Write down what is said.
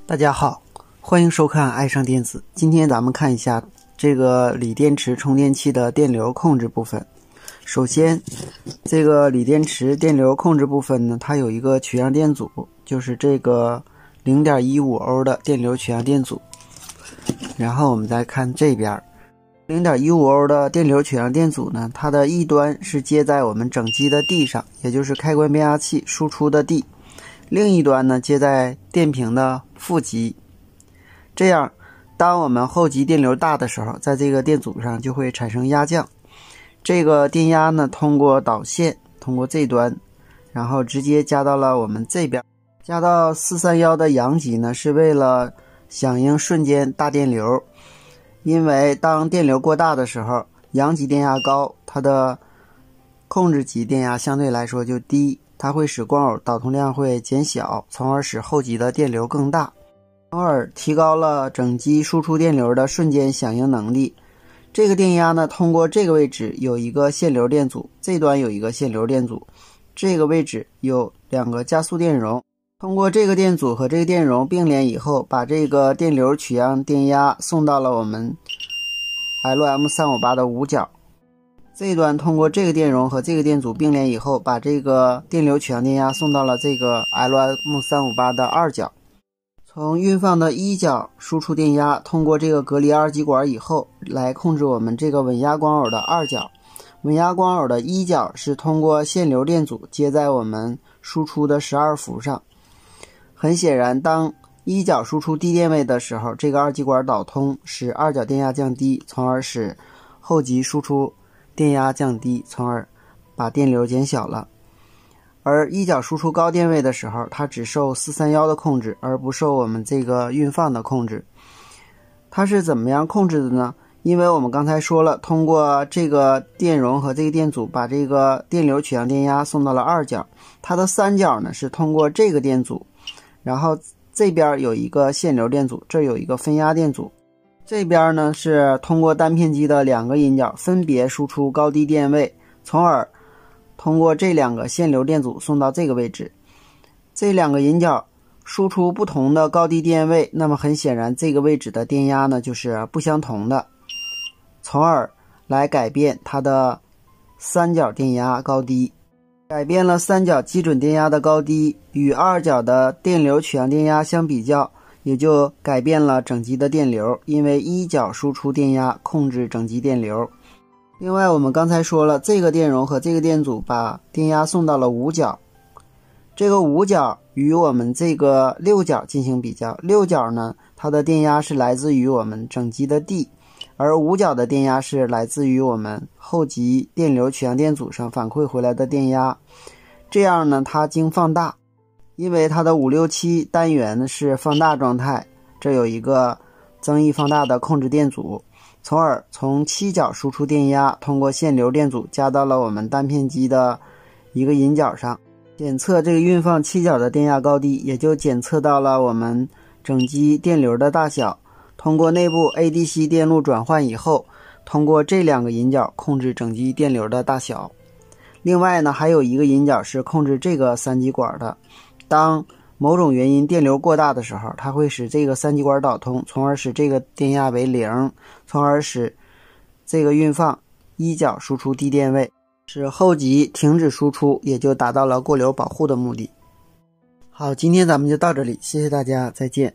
大家好，欢迎收看爱上电子。今天咱们看一下这个锂电池充电器的电流控制部分。首先，这个锂电池电流控制部分呢，它有一个取样电阻，就是这个 0.15 欧的电流取样电阻。然后我们再看这边 0.15 欧的电流取样电阻呢，它的一端是接在我们整机的地上，也就是开关变压器输出的地，另一端呢接在电瓶的负极。这样当我们后极电流大的时候，在这个电阻上就会产生压降。这个电压呢通过导线，通过这端，然后直接加到了我们这边。加到431的阳极呢，是为了响应瞬间大电流。因为当电流过大的时候，阳极电压高，它的控制极电压相对来说就低，它会使光偶导通量会减小，从而使后极的电流更大，从而提高了整机输出电流的瞬间响应能力。这个电压呢，通过这个位置有一个限流电阻，这端有一个限流电阻，这个位置有两个加速电容，通过这个电阻和这个电容并联以后，把这个电流取样电压送到了我们 LM358 的五角。这一端通过这个电容和这个电阻并联以后，把这个电流取样电压送到了这个 LM358 的二角。从运放的一角输出电压，通过这个隔离二极管以后，来控制我们这个稳压光偶的二角。稳压光偶的一角是通过限流电阻接在我们输出的12伏上。很显然，当一角输出低电位的时候，这个二极管导通，使二角电压降低，从而使后极输出电压降低，从而把电流减小了。而一角输出高电位的时候，它只受431的控制，而不受我们这个运放的控制。它是怎么样控制的呢？因为我们刚才说了，通过这个电容和这个电阻把这个电流取样电压送到了二角，它的三角呢是通过这个电阻，然后这边有一个限流电阻，这有一个分压电阻，这边呢是通过单片机的两个引脚分别输出高低电位，从而通过这两个限流电阻送到这个位置。这两个引脚输出不同的高低电位，那么很显然这个位置的电压呢就是不相同的，从而来改变它的三角电压高低。改变了三角基准电压的高低，与二角的电流取样电压相比较，也就改变了整机的电流，因为一角输出电压控制整机电流。另外我们刚才说了，这个电容和这个电阻把电压送到了五角，这个五角与我们这个六角进行比较，六角呢它的电压是来自于我们整机的地，而五角的电压是来自于我们后极电流取样电阻上反馈回来的电压。这样呢它经放大，因为它的567单元是放大状态，这有一个增益放大的控制电阻，从而从七角输出电压通过限流电阻加到了我们单片机的一个引脚上，检测这个运放七角的电压高低，也就检测到了我们整机电流的大小。通过内部 ADC 电路转换以后，通过这两个引脚控制整机电流的大小。另外呢，还有一个引脚是控制这个三极管的，当某种原因电流过大的时候，它会使这个三极管导通，从而使这个电压为0，从而使这个运放一角输出低电位，使后极停止输出，也就达到了过流保护的目的。好，今天咱们就到这里，谢谢大家，再见。